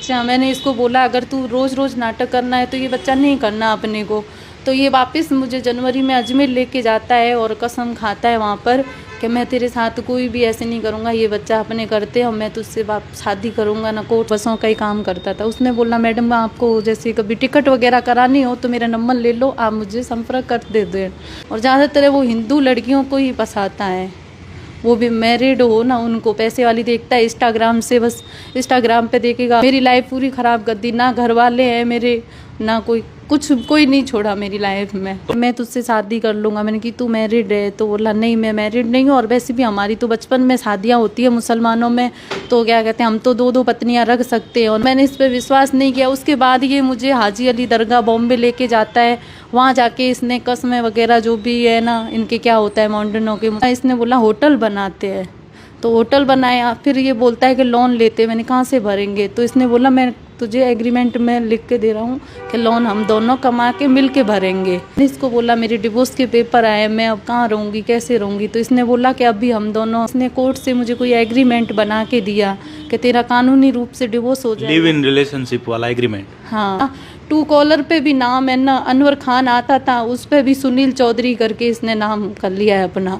बच्चा, मैंने इसको बोला अगर तू रोज़ रोज़ नाटक करना है तो ये बच्चा नहीं करना अपने को। तो ये वापस मुझे जनवरी में अजमेर लेके जाता है और कसम खाता है वहाँ पर कि मैं तेरे साथ कोई भी ऐसे नहीं करूँगा, ये बच्चा अपने करते और मैं तुझसे शादी करूँगा ना। कोर्ट बसों का ही काम करता था। उसने बोला मैडम आपको जैसे कभी टिकट वगैरह करानी हो तो मेरा नंबर ले लो, आप मुझे संपर्क कर दे दें। और ज़्यादातर वो हिंदू लड़कियों को ही फंसाता है, वो भी मैरिड हो ना, उनको पैसे वाली देखता है। इंस्टाग्राम से बस इंस्टाग्राम पे देखेगा। मेरी लाइफ पूरी ख़राब कर दी, ना घर वाले हैं मेरे, ना कोई नहीं छोड़ा मेरी लाइफ में। मैं तुझसे शादी कर लूँगा। मैंने कि तू मैरिड है? तो बोला नहीं मैं मैरिड नहीं हूँ, और वैसे भी हमारी तो बचपन में शादियाँ होती है मुसलमानों में, तो क्या कहते हैं हम तो 2-2 पत्नियाँ रख सकते हैं। और मैंने इस पर विश्वास नहीं किया। उसके बाद ये मुझे हाजी अली दरगाह बॉम्बे लेके जाता है। वहाँ जाके इसने कस्में वगैरह जो भी है ना, इनके क्या होता है मॉडर्नों के, इसने बोला होटल बनाते हैं। तो होटल बनाया, फिर ये बोलता है कि लोन लेते। मैंने कहाँ से भरेंगे? तो इसने बोला मैं तुझे एग्रीमेंट में लिख के दे रहा हूँ कि लोन हम दोनों कमा के मिल के भरेंगे। इसको बोला मेरे डिवोर्स के पेपर आए, मैं अब कहाँ रहूँगी, कैसे रहूँगी? तो इसने बोला कि अभी हम दोनों, इसने कोर्ट से मुझे कोई एग्रीमेंट बना के दिया कि तेरा कानूनी रूप से डिवोर्स हो जाए। लिव इन रिलेशनशिप वाला एग्रीमेंट। हाँ, ट्रू कॉलर पे भी नाम है ना, अनवर खान आता था, उस पे भी सुनील चौधरी करके इसने नाम कर लिया है अपना।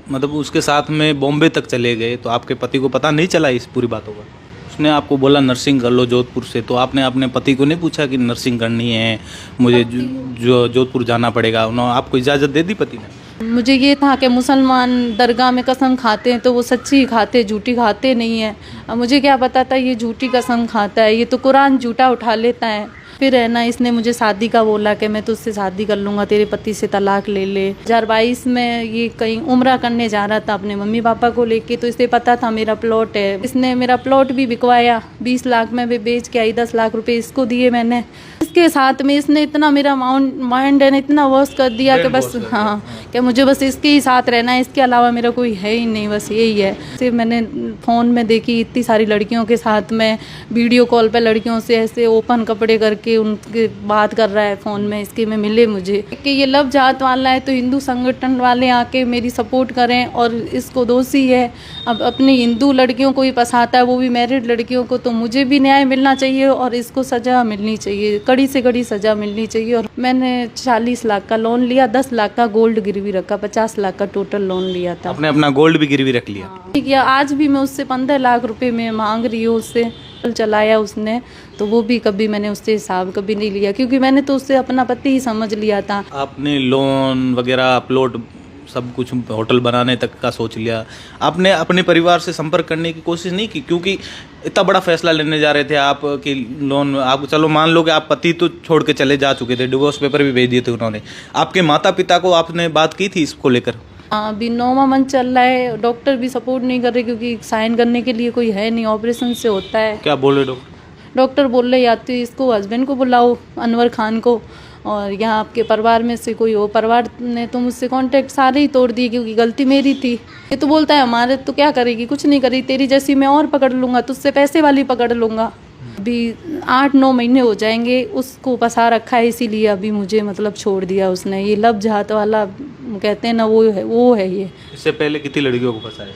मतलब उसके साथ में बॉम्बे तक चले गए तो आपके पति को पता नहीं चला इस पूरी बातों का? उसने आपको बोला नर्सिंग कर लो जोधपुर से, तो आपने अपने पति को नहीं पूछा कि नर्सिंग करनी है मुझे जो जोधपुर जाना पड़ेगा? उन्होंने आपको इजाज़त दे दी पति ने? मुझे ये था कि मुसलमान दरगाह में कसम खाते हैं तो वो सच्ची खाते, झूठी खाते नहीं है। अब मुझे क्या पता था ये झूठी कसम खाता है, ये तो कुरान झूठा उठा लेता है। फिर है ना, इसने मुझे शादी का बोला कि मैं तुझसे शादी कर लूँगा, तेरे पति से तलाक ले ले। 2022 में ये कहीं उम्रा करने जा रहा था अपने मम्मी पापा को लेके, तो इसे पता था मेरा प्लॉट है। इसने मेरा प्लॉट भी बिकवाया, 20 लाख में भी बेच के आई, 10 लाख रुपए इसको दिए मैंने। इसके साथ में इसने इतना मेरा माइंड है ना इतना वॉश कर दिया कि बस हाँ, कि मुझे बस इसके ही साथ रहना है, इसके अलावा मेरा कोई है ही नहीं, बस यही है। सिर्फ मैंने फ़ोन में देखी इतनी सारी लड़कियों के साथ में वीडियो कॉल पे लड़कियों से ऐसे ओपन कपड़े करके उनके बात कर रहा है फ़ोन में। इसके में मिले मुझे कि ये लव जात वाला है, तो हिंदू संगठन वाले आके मेरी सपोर्ट करें। और इसको दोषी है, अब अपनी हिंदू लड़कियों को ही फंसाता है, वो भी मैरिड लड़कियों को। तो मुझे भी न्याय मिलना चाहिए और इसको सज़ा मिलनी चाहिए, कड़ी से कड़ी सज़ा मिलनी चाहिए। और मैंने 40 लाख का लोन लिया, 10 लाख का गोल्ड गिरवी रखा, 50 लाख का टोटल लोन लिया था। आपने अपना गोल्ड भी गिरवी रख लिया? ठीक है, आज भी मैं उससे 15 लाख रुपए में मांग रही हूँ उससे। चलाया उसने, तो वो भी कभी मैंने उससे हिसाब कभी नहीं लिया, क्योंकि मैंने तो उससे अपना पति ही समझ लिया था। आपने लोन वगैरह अपलोड सब कुछ होटल बनाने तक का सोच लिया, आपने अपने परिवार से संपर्क करने की कोशिश नहीं की? क्योंकि इतना बड़ा फैसला लेने जा रहे थे आप कि लोन, आप चलो मान लो कि आप पति तो छोड़ के चले जा चुके थे, डिवोर्स पेपर भी भेज दिए थे उन्होंने, आपके माता पिता को आपने बात की थी इसको लेकर? हाँ, अभी 9वां मंथ चल रहा है, डॉक्टर भी सपोर्ट नहीं कर रहे क्योंकि साइन करने के लिए कोई है नहीं, ऑपरेशन से होता है। क्या बोल रहे डॉक्टर? डॉक्टर बोल रहे या तो इसको हस्बैंड को बुलाओ अनवर खान को, और यहाँ आपके परिवार में से कोई हो। परिवार ने तो मुझसे कांटेक्ट सारे ही तोड़ दिए क्योंकि गलती मेरी थी। ये तो बोलता है हमारे तो क्या करेगी, कुछ नहीं करेगी, तेरी जैसी मैं और पकड़ लूँगा, तुझसे पैसे वाली पकड़ लूँगा। अभी 8-9 महीने हो जाएंगे उसको फंसा रखा है, इसीलिए अभी मुझे मतलब छोड़ दिया उसने। ये लब जात वाला कहते हैं ना, वो है ये। इससे पहले कितनी लड़कियों को फंसाया?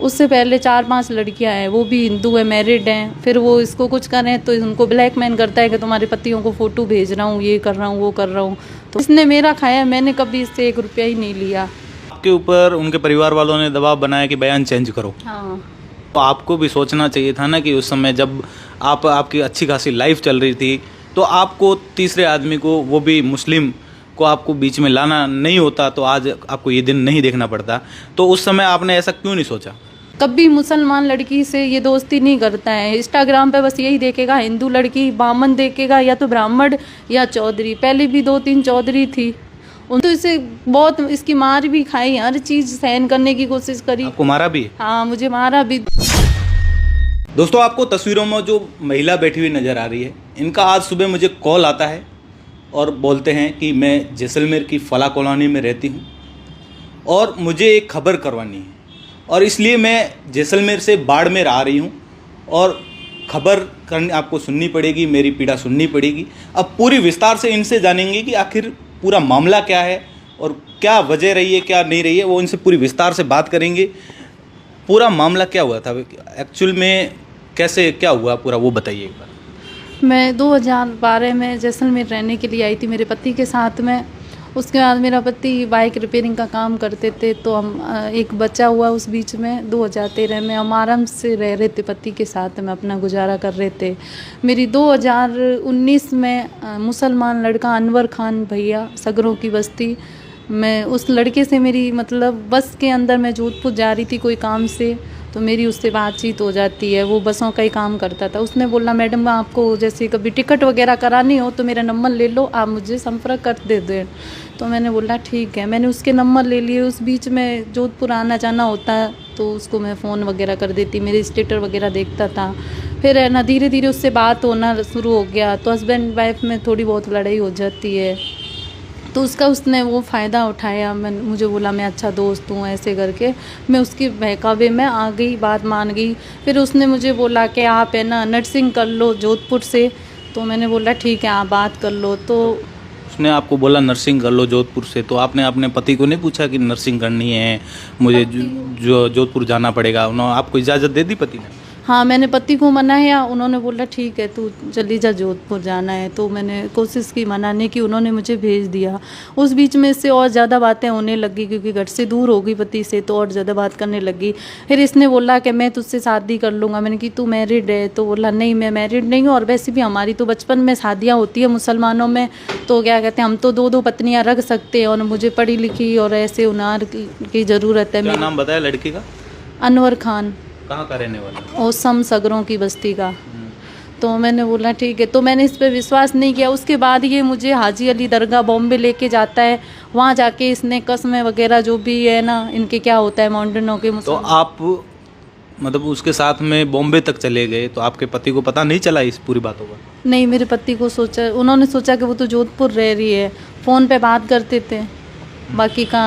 उससे पहले 4-5 लड़कियां हैं, वो भी हिंदू है, मैरिड हैं। फिर वो इसको कुछ करें तो उनको ब्लैकमेल करता है कि तुम्हारे पतियों को फ़ोटो भेज रहा हूँ, ये कर रहा हूँ, वो कर रहा हूँ। तो इसने मेरा खाया, मैंने कभी इससे 1 रुपया ही नहीं लिया। आपके ऊपर उनके परिवार वालों ने दबाव बनाया कि बयान चेंज करो। हाँ, तो आपको भी सोचना चाहिए था ना कि उस समय जब आपकी अच्छी खासी लाइफ चल रही थी, तो आपको तीसरे आदमी को, वो भी मुस्लिम को आपको बीच में लाना नहीं होता तो आज आपको ये दिन नहीं देखना पड़ता। तो उस समय आपने ऐसा क्यों नहीं सोचा? कभी मुसलमान लड़की से ये दोस्ती नहीं करता है। इंस्टाग्राम पे बस यही देखेगा, हिंदू लड़की बामन देखेगा, या तो ब्राह्मण या चौधरी। पहले भी 2-3 चौधरी थी, उन तो इसे बहुत इसकी मार भी खाई, हर चीज़ सहन करने की कोशिश करी। आपको मारा भी? हाँ, मुझे मारा भी। दोस्तों, आपको तस्वीरों में जो महिला बैठी हुई नज़र आ रही है, इनका आज सुबह मुझे कॉल आता है और बोलते हैं कि मैं जैसलमेर की फला कॉलोनी में रहती हूँ और मुझे एक खबर करवानी है, और इसलिए मैं जैसलमेर से बाड़मेर आ रही हूँ और खबर करनी आपको सुननी पड़ेगी, मेरी पीड़ा सुननी पड़ेगी। अब पूरी विस्तार से इनसे जानेंगे कि आखिर पूरा मामला क्या है और क्या वजह रही है, क्या नहीं रही है, वो इनसे पूरी विस्तार से बात करेंगे। पूरा मामला क्या हुआ था, एक्चुअल में कैसे क्या हुआ पूरा, वो बताइए एक बार। मैं 2012 में जैसलमेर रहने के लिए आई थी मेरे पति के साथ में। उसके बाद मेरा पति बाइक रिपेयरिंग का काम करते थे, तो हम एक बच्चा हुआ उस बीच में 2013 में। हम आराम से रह रहे थे पति के साथ में, अपना गुजारा कर रहे थे। मेरी 2019 में मुसलमान लड़का अनवर खान भैया, सगरों की बस्ती, मैं उस लड़के से मेरी मतलब बस के अंदर मैं जोधपुर जा रही थी कोई काम से, तो मेरी उससे बातचीत हो जाती है। वो बसों का ही काम करता था। उसने बोला मैडम आपको जैसे कभी टिकट वगैरह करानी हो तो मेरा नंबर ले लो, आप मुझे संपर्क कर दे दें। तो मैंने बोला ठीक है, मैंने उसके नंबर ले लिए। उस बीच में जोधपुर आना जाना होता है तो उसको मैं फ़ोन वगैरह कर देती, मेरे स्टेटस वगैरह देखता था। फिर है ना धीरे धीरे उससे बात होना शुरू हो गया, तो हस्बैंड वाइफ में थोड़ी बहुत लड़ाई हो जाती है। तो उसने वो फ़ायदा उठाया। मुझे बोला मैं अच्छा दोस्त हूँ, ऐसे करके मैं उसके बहकावे में आ गई, बात मान गई। फिर उसने मुझे बोला कि आप है ना नर्सिंग कर लो जोधपुर से। तो मैंने बोला ठीक है आप बात कर लो। तो उसने आपको बोला नर्सिंग कर लो जोधपुर से, तो आपने अपने पति को नहीं पूछा कि नर्सिंग करनी है मुझे जो जोधपुर जाना पड़ेगा? उन्होंने आपको इजाज़त दे दी पति ने? हाँ, मैंने पति को मनाया, उन्होंने बोला ठीक है तू चली जा जोधपुर जाना है। तो मैंने कोशिश की मनाने की, उन्होंने मुझे भेज दिया। उस बीच में इससे और ज़्यादा बातें होने लगी क्योंकि घर से दूर हो गई पति से, तो और ज़्यादा बात करने लगी। फिर इसने बोला कि मैं तुझसे शादी कर लूँगा। मैंने कि तू मैरिड है? तो बोला नहीं मैं मैरिड नहीं हूँ, और वैसे भी हमारी तो बचपन में शादियाँ होती है मुसलमानों में, तो क्या कहते हैं हम तो दो पत्नियाँ रख सकते हैं, और मुझे पढ़ी लिखी और ऐसे हुनर की ज़रूरत है। क्या नाम बताया लड़की का? अनवर खान। कहाँ का रहने वाला? ओसम सगरों की बस्ती का। तो मैंने बोला ठीक है, तो मैंने इस पे विश्वास नहीं किया। उसके बाद ये मुझे हाजी अली दरगाह बॉम्बे लेके जाता है। वहाँ जाके इसने कस्में वगैरह जो भी है ना इनके क्या होता है मॉडर्नों के। तो आप मतलब उसके साथ में बॉम्बे तक चले गए, तो आपके पति को पता नहीं चला इस पूरी बातों का? नहीं, मेरे पति को उन्होंने सोचा कि वो तो जोधपुर रह रही है, फ़ोन पे बात करते थे। बाकी का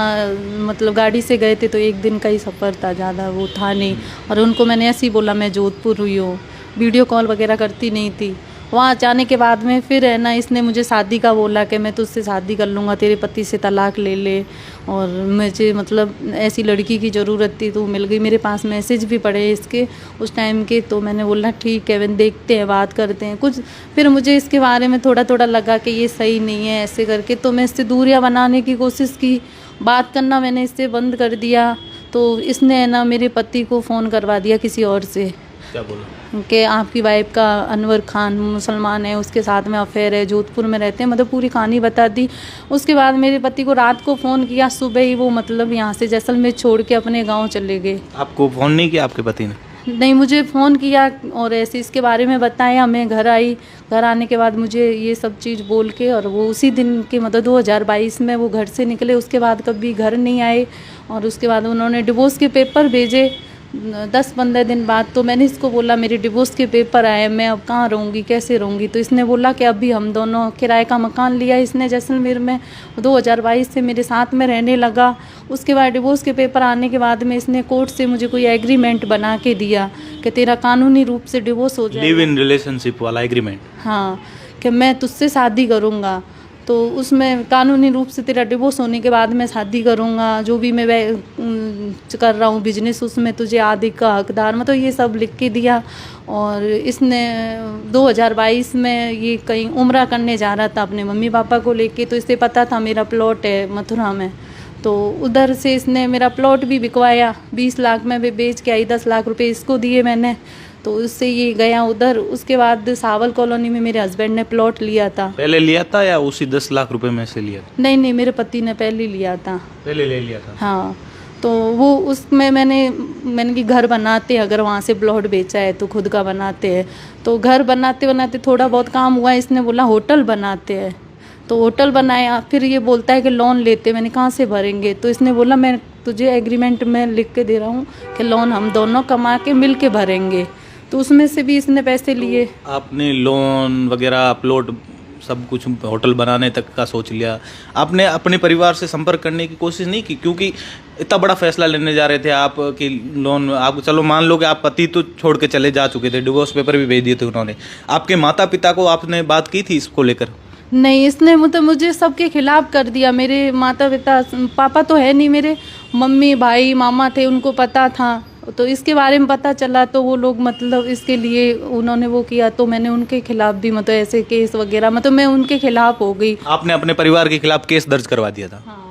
मतलब गाड़ी से गए थे तो एक दिन का ही सफ़र था, ज़्यादा वो था नहीं। और उनको मैंने ऐसे ही बोला मैं जोधपुर हुई हूँ, वीडियो कॉल वगैरह करती नहीं थी। वहाँ जाने के बाद में फिर है ना इसने मुझे शादी का बोला कि मैं तुझसे शादी कर लूँगा, तेरे पति से तलाक ले ले। और मुझे मतलब ऐसी लड़की की ज़रूरत थी तो मिल गई। मेरे पास मैसेज भी पड़े इसके उस टाइम के। तो मैंने बोला ठीक है, देखते हैं, बात करते हैं कुछ। फिर मुझे इसके बारे में थोड़ा लगा कि ये सही नहीं है ऐसे करके, तो मैं इससे दूरियाँ बनाने की कोशिश की। बात करना मैंने इससे बंद कर दिया। तो इसने है ना मेरे पति को फ़ोन करवा दिया किसी और से। क्या बोला? कि आपकी वाइफ का अनवर खान मुसलमान है, उसके साथ में अफेयर है, जोधपुर में रहते हैं, मतलब पूरी कहानी बता दी। उसके बाद मेरे पति को रात को फ़ोन किया, सुबह ही वो मतलब यहाँ से जैसलमेर छोड़ के अपने गांव चले गए। आपको फ़ोन नहीं किया आपके पति ने? नहीं, मुझे फ़ोन किया और ऐसे इसके बारे में बताया। मैं घर आई, घर आने के बाद मुझे ये सब चीज़ बोल के, और वो उसी दिन के मतलब 2022 में वो घर से निकले। उसके बाद कभी घर नहीं आए, और उसके बाद उन्होंने डिवोर्स के पेपर भेजे 10-15 दिन बाद। तो मैंने इसको बोला मेरे डिवोर्स के पेपर आए, मैं अब कहाँ रहूँगी, कैसे रहूँगी? तो इसने बोला कि अभी हम दोनों किराए का मकान लिया इसने जैसलमेर में, 2022 से मेरे साथ में रहने लगा। उसके बाद डिवोर्स के पेपर आने के बाद में इसने कोर्ट से मुझे कोई एग्रीमेंट बना के दिया कि तेरा कानूनी रूप से डिवोर्स हो जाए, लिव इन रिलेशनशिप वाला एग्रीमेंट। हाँ, कि मैं तुझसे शादी करूँगा, तो उसमें कानूनी रूप से तेरा डिवोर्स होने के बाद मैं शादी करूँगा। जो भी मैं कर रहा हूँ बिजनेस, उसमें तुझे आदि का हकदार, मतलब ये सब लिख के दिया। और इसने 2022 में ये कहीं उम्रा करने जा रहा था अपने मम्मी पापा को लेके, तो इसे पता था मेरा प्लॉट है मथुरा में, तो उधर से इसने मेरा प्लॉट भी बिकवाया। 20 लाख में भी बेच के आई, 10 लाख रुपए इसको दिए मैंने, तो उससे ये गया उधर। उसके बाद सावल कॉलोनी में मेरे हस्बैंड ने प्लॉट लिया था। पहले लिया था या उसी 10 लाख रुपए में से लिया था? नहीं, मेरे पति ने पहले लिया था। पहले ले लिया था? हाँ, तो वो उसमें मैंने कि घर बनाते, अगर वहाँ से प्लॉट बेचा है तो खुद का बनाते हैं। तो घर बनाते थोड़ा बहुत काम हुआ, इसने बोला होटल बनाते हैं, तो होटल बनाया। फिर ये बोलता है कि लोन लेते, मैंने कहाँ से भरेंगे? तो इसने बोला मैं तुझे एग्रीमेंट में लिख के दे रहा हूँ कि लोन हम दोनों कमा के मिल के भरेंगे। तो उसमें से भी इसने पैसे लिए। तो आपने लोन वगैरह प्लॉट सब कुछ होटल बनाने तक का सोच लिया, आपने अपने परिवार से संपर्क करने की कोशिश नहीं की? क्योंकि इतना बड़ा फैसला लेने जा रहे थे आप कि लोन, आप चलो मान लो कि आप पति तो छोड़ के चले जा चुके थे, डिवोर्स पेपर भी भेज दिए थे उन्होंने, आपके माता पिता को आपने बात की थी इसको लेकर? नहीं, इसने मतलब मुझे सबके खिलाफ कर दिया। मेरे माता पिता, पापा तो है नहीं मेरे, मम्मी भाई मामा थे, उनको पता था। तो इसके बारे में पता चला तो वो लोग मतलब इसके लिए उन्होंने वो किया, तो मैंने उनके खिलाफ भी मतलब ऐसे केस वगैरह मतलब मैं उनके खिलाफ हो गई। आपने अपने परिवार के खिलाफ केस दर्ज करवा दिया था? हाँ।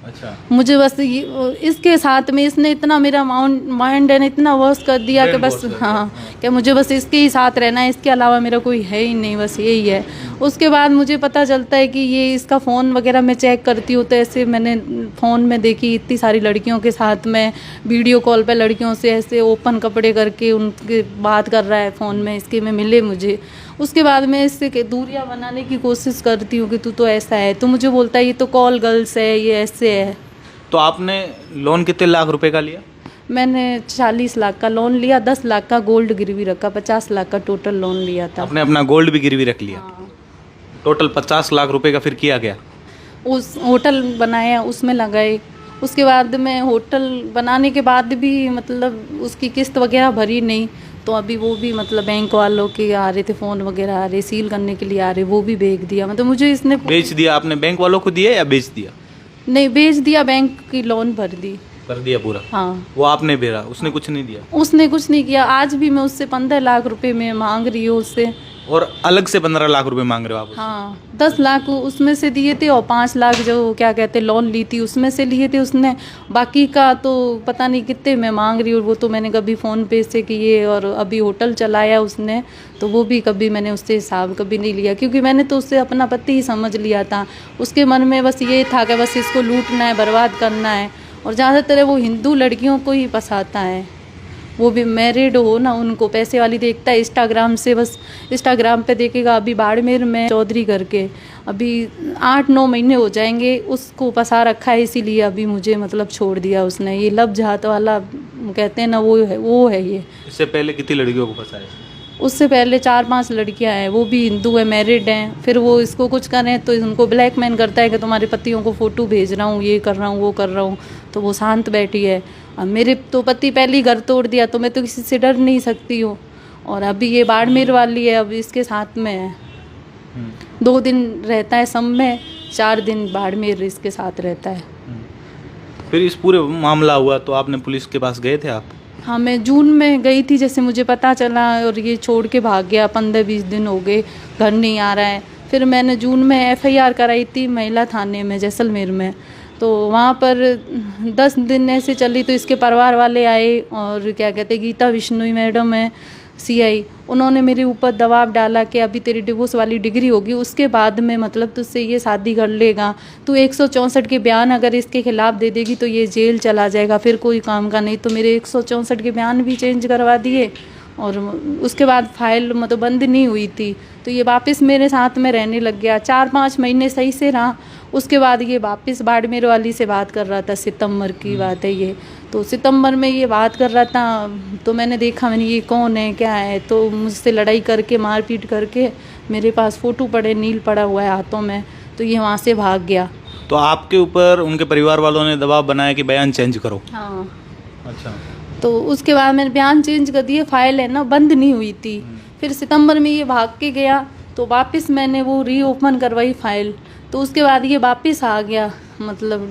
अच्छा। मुझे बस इसके साथ में इसने इतना मेरा माइंड है इतना वॉश कर दिया कि बस हाँ कि मुझे बस इसके ही साथ रहना है, इसके अलावा मेरा कोई है ही नहीं, बस यही है। उसके बाद मुझे पता चलता है कि ये इसका फ़ोन वगैरह मैं चेक करती हूँ तो ऐसे मैंने फ़ोन में देखी इतनी सारी लड़कियों के साथ में वीडियो कॉल पे लड़कियों से ऐसे ओपन कपड़े करके उनके बात कर रहा है फ़ोन में, इसके में मिले मुझे। उसके बाद मैं इससे दूरियां बनाने की कोशिश करती हूँ कि तू तो ऐसा है, तो मुझे बोलता है ये तो कॉल गर्ल्स है, ये ऐसे है। तो आपने लोन कितने लाख रुपए का लिया? मैंने 40 लाख का लोन लिया, 10 लाख का गोल्ड गिरवी रखा, 50 लाख का टोटल लोन लिया था। आपने अपना गोल्ड भी गिरवी रख लिया? हाँ। टोटल 50 लाख रुपए का फिर किया गया? उस होटल बनाया उसमें लगाए। उसके बाद में होटल बनाने के बाद भी मतलब उसकी किस्त वगैरह भरी नहीं, तो अभी वो भी मतलब बैंक वालों के आ रहे थे फ़ोन वगैरह आ रहे, सील करने के लिए आ रहे, वो भी बेच दिया। मतलब मुझे इसने बेच दिया? आपने बैंक वालों को दिया या बेच दिया? नहीं बेच दिया, बैंक की लोन भर दी। कर दिया पूरा? हाँ। वो आपने भरा, उसने कुछ नहीं दिया? उसने कुछ नहीं किया। आज भी मैं उससे 15 लाख रुपए में मांग रही हूँ उससे। और अलग से 15 लाख रुपए मांग रहे हो आप उससे? हाँ 10 लाख उसमें से दिए थे और 5 लाख जो क्या कहते लोन ली थी उसमें से लिए थे उसने। बाकी का तो पता नहीं कितने मैं मांग रही हूँ, वो तो मैंने कभी फ़ोन पे से किए और अभी होटल चलाया उसने, तो वो भी कभी मैंने उससे हिसाब कभी नहीं लिया, क्योंकि मैंने तो उससे अपना पति ही समझ लिया था। उसके मन में बस ये था कि बस इसको लूटना है, बर्बाद करना है, और ज़्यादातर वो हिंदू लड़कियों को ही फंसाता है। वो भी मैरिड हो ना, उनको पैसे वाली देखता है इंस्टाग्राम से, बस इंस्टाग्राम पे देखेगा। अभी बाड़मेर में चौधरी करके अभी 8-9 महीने हो जाएंगे उसको फंसा रखा है, इसीलिए अभी मुझे मतलब छोड़ दिया उसने। ये लब जात वाला कहते हैं ना, वो है ये। इससे पहले कितनी लड़कियों को फंसाया? उससे पहले 4-5 लड़कियां हैं, वो भी हिंदू है, मैरिड हैं। फिर वो इसको कुछ करें तो उनको ब्लैकमेल करता है कि तुम्हारे पतियों को फ़ोटो भेज रहा हूँ, ये कर रहा हूँ, वो कर रहा हूँ, तो वो शांत बैठी है। अब मेरे तो पति पहले ही घर तोड़ दिया, तो मैं तो किसी से डर नहीं सकती हूँ। और अभी ये बाड़मेर वाली है, अब इसके साथ में है। 2 दिन रहता है सम में, 4 दिन बाड़मेर इसके साथ रहता है। फिर इस पूरे मामला हुआ तो आपने पुलिस के पास गए थे आप? हाँ मैं जून में गई थी, जैसे मुझे पता चला, और ये छोड़ के भाग गया। 15-20 दिन हो गए, घर नहीं आ रहा है। फिर मैंने जून में FIR कराई थी महिला थाने में जैसलमेर में, तो वहाँ पर 10 दिन ऐसे चली, तो इसके परिवार वाले आए और क्या कहते गीता बिश्नोई मैडम है CI, उन्होंने मेरे ऊपर दबाव डाला कि अभी तेरी डिवोर्स वाली डिग्री होगी, उसके बाद में मतलब तुझसे ये शादी कर लेगा, तू 164 के बयान अगर इसके खिलाफ दे देगी तो ये जेल चला जाएगा, फिर कोई काम का नहीं। तो मेरे 164 के बयान भी चेंज करवा दिए, और उसके बाद फाइल मतलब बंद नहीं हुई थी, तो ये वापस मेरे साथ में रहने लग गया। 4-5 महीने सही से रहा, उसके बाद ये वापस बाड़मेर वाली से बात कर रहा था। सितंबर की बात है ये, तो सितंबर में ये बात कर रहा था, तो मैंने देखा, मैंने ये कौन है क्या है, तो मुझसे लड़ाई करके मारपीट करके, मेरे पास फ़ोटो पड़े, नील पड़ा हुआ है हाथों में, तो ये वहाँ से भाग गया। तो आपके ऊपर उनके परिवार वालों ने दबाव बनाया कि बयान चेंज करो? हाँ। अच्छा। तो उसके बाद मैंने बयान चेंज कर दिए, फाइल है ना बंद नहीं हुई थी। फिर सितंबर में ये भाग के गया, तो वापस मैंने वो रीओपन करवाई फाइल, तो उसके बाद ये वापस आ गया, मतलब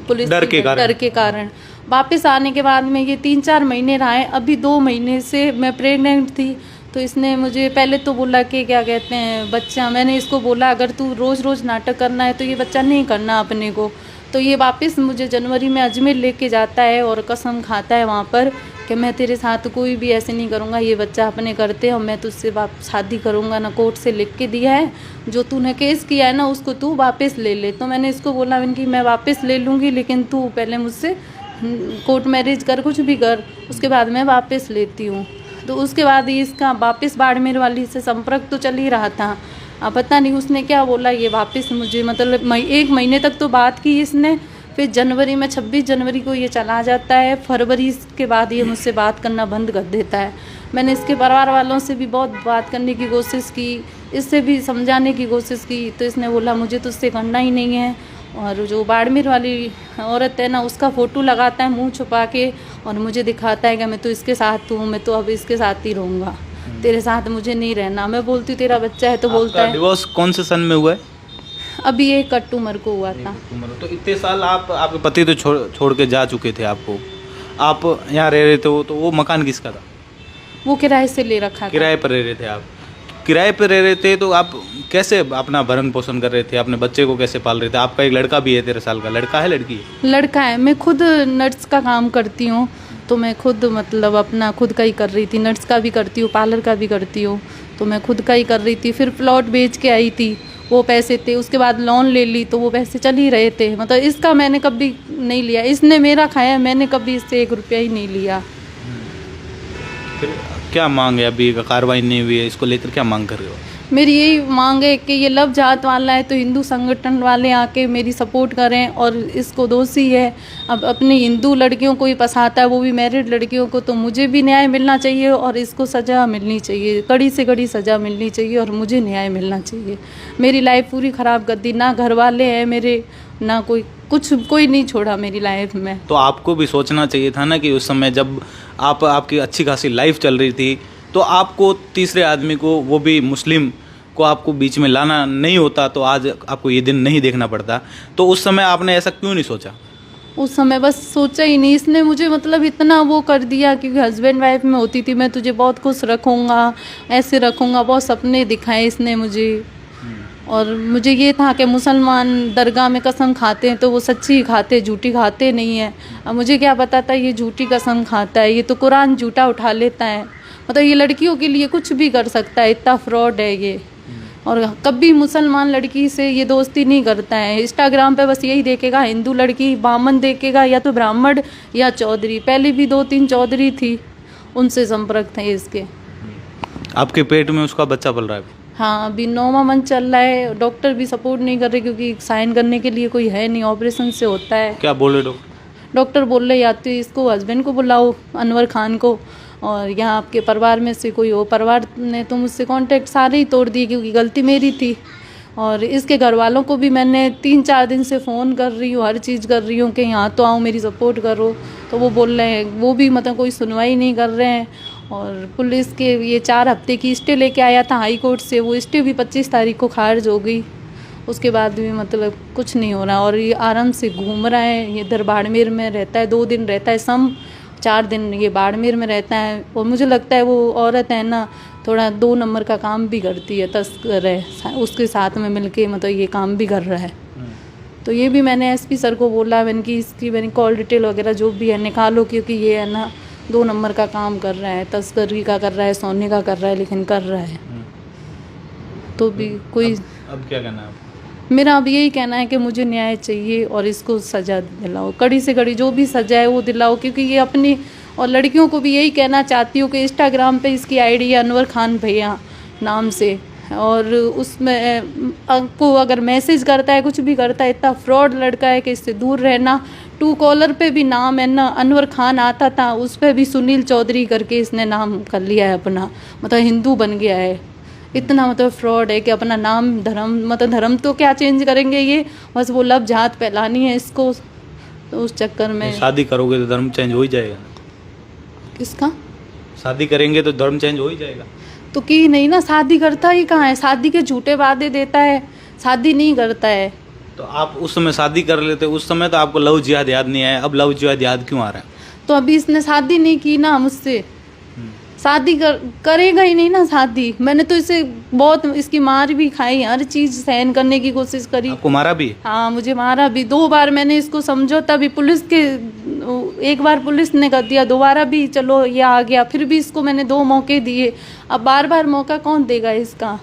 पुलिस डर के कारण वापस आने के बाद में ये 3-4 महीने रहा है। अभी 2 महीने से मैं प्रेग्नेंट थी, तो इसने मुझे पहले तो बोला कि क्या कहते हैं बच्चा, मैंने इसको बोला अगर तू रोज़ रोज़ नाटक करना है तो ये बच्चा नहीं करना अपने को। तो ये वापस मुझे जनवरी में अजमेर लेके जाता है और कसम खाता है वहाँ पर कि मैं तेरे साथ कोई भी ऐसे नहीं करूँगा, ये बच्चा अपने करते और मैं तुझसे शादी करूँगा ना। कोर्ट से लिख के दिया है, जो तूने केस किया है ना उसको तू वापस ले ले। तो मैंने इसको बोला कि मैं वापस ले लूँगी, लेकिन तू पहले मुझसे कोर्ट मैरिज कर, कुछ भी कर, उसके बाद मैं वापस लेती हूँ। तो उसके बाद इसका वापस बाड़मेर वाली से संपर्क तो चल ही रहा था। अब पता नहीं उसने क्या बोला, ये वापस मुझे मतलब 1 महीने तक तो बात की इसने, फिर जनवरी में 26 जनवरी को ये चला जाता है। फरवरी के बाद ये मुझसे बात करना बंद कर देता है। मैंने इसके परिवार वालों से भी बहुत बात करने की कोशिश की, इससे भी समझाने की कोशिश की, तो इसने बोला मुझे तुझसे करना ही नहीं है। और जो बाड़मेर वाली औरत है ना, उसका फ़ोटो लगाता है मुंह छुपा के और मुझे दिखाता है कि मैं तो इसके साथ हूँ, मैं तो अब इसके साथ ही रहूँगा, तेरे साथ मुझे नहीं रहना। मैं बोलती हूँ तेरा बच्चा है, तो बोलता है डिवोर्स कौन से सन में हुआ है? अभी 1 अक्टूबर को हुआ था। तो इतने साल आपके पति तो छोड़ के जा चुके थे आपको, आप यहाँ रह रहे थे तो वो मकान किसका था? वो किराए से ले रखा था। किराए पर रह रहे थे आप? किराए पर रह रहे थे तो आप कैसे अपना भरण पोषण कर रहे थे? अपने बच्चे को कैसे पाल रहे थे? आपका एक लड़का भी है 13 साल का, लड़का है लड़की है? लड़का है। मैं खुद नर्स का काम करती हूँ, तो मैं खुद मतलब अपना खुद का ही कर रही थी। नर्स का भी करती हूँ, पार्लर का भी करती हूँ, तो मैं खुद का ही कर रही थी। फिर प्लॉट बेच के आई थी, वो पैसे थे। उसके बाद लोन ले ली, तो वो पैसे चल ही रहे थे। मतलब इसका मैंने कभी नहीं लिया, इसने मेरा खाया, मैंने कभी इससे 1 रुपया ही नहीं लिया। फिर क्या मांग है? अभी कार्रवाई नहीं हुई है, इसको लेकर क्या मांग कर रहे हो? मेरी यही मांग है कि ये लव जात वाला है तो हिंदू संगठन वाले आके मेरी सपोर्ट करें, और इसको दोषी है अब अपने हिंदू लड़कियों को ही फंसाता है, वो भी मैरिड लड़कियों को। तो मुझे भी न्याय मिलना चाहिए और इसको सज़ा मिलनी चाहिए, कड़ी से कड़ी सज़ा मिलनी चाहिए, और मुझे न्याय मिलना चाहिए। मेरी लाइफ पूरी ख़राब कर दी, ना घर वाले हैं मेरे, ना कोई नहीं छोड़ा मेरी लाइफ में। तो आपको भी सोचना चाहिए था ना कि उस समय जब आपकी अच्छी खासी लाइफ चल रही थी, तो आपको तीसरे आदमी को, वो भी मुस्लिम को, आपको बीच में लाना नहीं होता तो आज आपको ये दिन नहीं देखना पड़ता। तो उस समय आपने ऐसा क्यों नहीं सोचा? उस समय बस सोचा ही नहीं। इसने मुझे मतलब इतना वो कर दिया, क्योंकि हस्बैंड वाइफ में होती थी, मैं तुझे बहुत खुश रखूँगा, ऐसे रखूँगा, बहुत सपने दिखाए इसने मुझे। और मुझे ये था कि मुसलमान दरगाह में कसम खाते हैं तो वो सच्ची खाते, झूठी खाते नहीं है। अब मुझे क्या पता था ये झूठी कसम खाता है, ये तो कुरान झूठा उठा लेता है। मतलब ये लड़कियों के लिए कुछ भी कर सकता है, इतना फ्रॉड है ये। और कभी मुसलमान लड़की से ये दोस्ती नहीं करता है। इंस्टाग्राम पे बस यही देखेगा, हिंदू लड़की बामन देखेगा, या तो ब्राह्मण या चौधरी। पहले भी 2-3 चौधरी थी, उनसे संपर्क थे इसके। आपके पेट में उसका बच्चा पल रहा है? हाँ, अभी 9वां मंथ चल रहा है। डॉक्टर भी सपोर्ट नहीं कर रहे, क्योंकि साइन करने के लिए कोई है नहीं, ऑपरेशन से होता है। क्या बोल रहे डॉक्टर? डॉक्टर बोल रहे या तो इसको हस्बैंड को बुलाओ, अनवर खान को, और यहाँ आपके परिवार में से कोई हो। परिवार ने तो मुझसे कांटेक्ट सारे ही तोड़ दिए, क्योंकि गलती मेरी थी। और इसके घर वालों को भी मैंने 3-4 दिन से फ़ोन कर रही हूँ, हर चीज़ कर रही हूँ कि यहाँ तो आओ, मेरी सपोर्ट करो। तो वो बोल रहे हैं, वो भी मतलब कोई सुनवाई नहीं कर रहे हैं। और पुलिस के ये 4 हफ्ते की स्टे लेके आया था हाई कोर्ट से, वो स्टे भी 25 तारीख को खारिज हो गई। उसके बाद भी मतलब कुछ नहीं हो रहा, और ये आराम से घूम रहा है। ये इधर बाड़मेर में रहता है, 2 दिन रहता है सम, 4 दिन ये बाड़मेर में रहता है। और मुझे लगता है वो औरत है ना, थोड़ा 2 नंबर का काम भी करती है, तस्कर है, उसके साथ में मिलके मतलब ये काम भी कर रहा है। तो ये भी मैंने एसपी सर को बोला, मैंने कि इसकी मैंने कॉल डिटेल वगैरह जो भी है निकालो, क्योंकि ये है ना 2 नंबर का काम कर रहा है, तस्करी का कर रहा है, सोने का कर रहा है, लेकिन कर रहा है। तो भी कोई अब क्या कहना है? मेरा अब यही कहना है कि मुझे न्याय चाहिए और इसको सज़ा दिलाओ, कड़ी से कड़ी जो भी सज़ा है वो दिलाओ। क्योंकि ये अपनी, और लड़कियों को भी यही कहना चाहती हूँ कि इंस्टाग्राम पे इसकी आईडी है अनवर खान भैया नाम से, और उसमें आपको अगर मैसेज करता है, कुछ भी करता है, इतना फ्रॉड लड़का है कि इससे दूर रहना। ट्रू कॉलर पे भी नाम है ना अनवर खान आता था, उस पर भी सुनील चौधरी करके इसने नाम कर लिया है अपना, मतलब हिंदू बन गया है। इतना मतलब फ्रॉड है कि अपना नाम, धर्म, मतलब धर्म तो क्या चेंज करेंगे ये, बस वो लब जात फैलानी है इसको। तो उस चक्कर में शादी करोगे तो धर्म चेंज हो ही जाएगा। किसका? शादी करेंगे तो धर्म चेंज हो ही जाएगा। तो की नहीं ना, शादी करता ही कहाँ है, शादी के झूठे वादे देता है, शादी नहीं करता है। तो आप उस समय शादी कर लेते, उस समय तो आपको लव जिहाद याद नहीं आया, अब लव जिहाद याद क्यों आ रहा है? तो अभी इसने शादी नहीं की ना मुझसे, शादी करेगा ही नहीं ना शादी। मैंने तो इसे बहुत, इसकी मार भी खाई, हर चीज़ सहन करने की कोशिश करी। आपको मारा भी? हाँ, मुझे मारा भी। 2 बार मैंने इसको समझौता भी पुलिस के, 1 बार पुलिस ने कर दिया, दोबारा भी चलो ये आ गया, फिर भी इसको मैंने 2 मौके दिए। अब बार बार मौका कौन देगा इसका?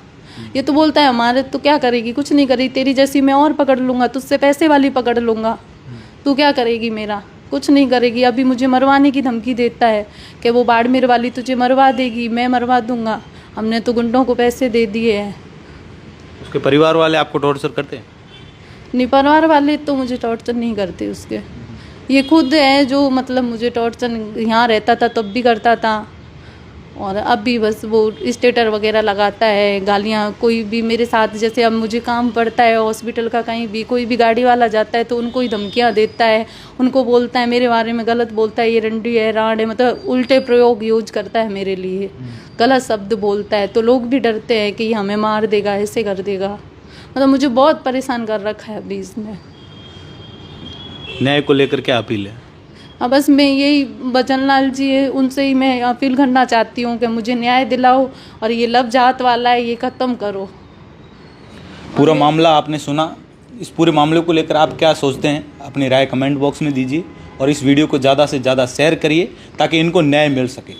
ये तो बोलता है हमारे, तो क्या करेगी? कुछ नहीं करेगी, तेरी जैसी मैं और पकड़ लूँगा, तुझसे पैसे वाली पकड़ लूँगा, तू क्या करेगी मेरा? कुछ नहीं करेगी। अभी मुझे मरवाने की धमकी देता है कि वो बाड़मेर वाली तुझे मरवा देगी, मैं मरवा दूंगा, हमने तो गुंडों को पैसे दे दिए हैं। उसके परिवार वाले आपको टॉर्चर करते हैं? नहीं, परिवार वाले तो मुझे टॉर्चर नहीं करते उसके, ये खुद है जो मतलब मुझे टॉर्चर, यहाँ रहता था तब भी करता था, और अब भी बस वो स्टेटर वगैरह लगाता है, गालियाँ। कोई भी मेरे साथ, जैसे अब मुझे काम पड़ता है हॉस्पिटल का, कहीं भी कोई भी गाड़ी वाला जाता है तो उनको ही धमकियाँ देता है, उनको बोलता है मेरे बारे में गलत बोलता है, ये रंडी है, राड है, मतलब उल्टे प्रयोग यूज करता है मेरे लिए, गलत शब्द बोलता है। तो लोग भी डरते हैं कि हमें मार देगा, ऐसे कर देगा। मतलब मुझे बहुत परेशान कर रखा है अभी इसने। न्याय को लेकर क्या अपील है? अब बस मैं यही बचन लाल जी है उनसे ही मैं अपील करना चाहती हूँ कि मुझे न्याय दिलाओ और ये लव जात वाला है ये ख़त्म करो। पूरा मामला आपने सुना। इस पूरे मामले को लेकर आप क्या सोचते हैं, अपनी राय कमेंट बॉक्स में दीजिए और इस वीडियो को ज़्यादा से ज़्यादा शेयर करिए ताकि इनको न्याय मिल सके।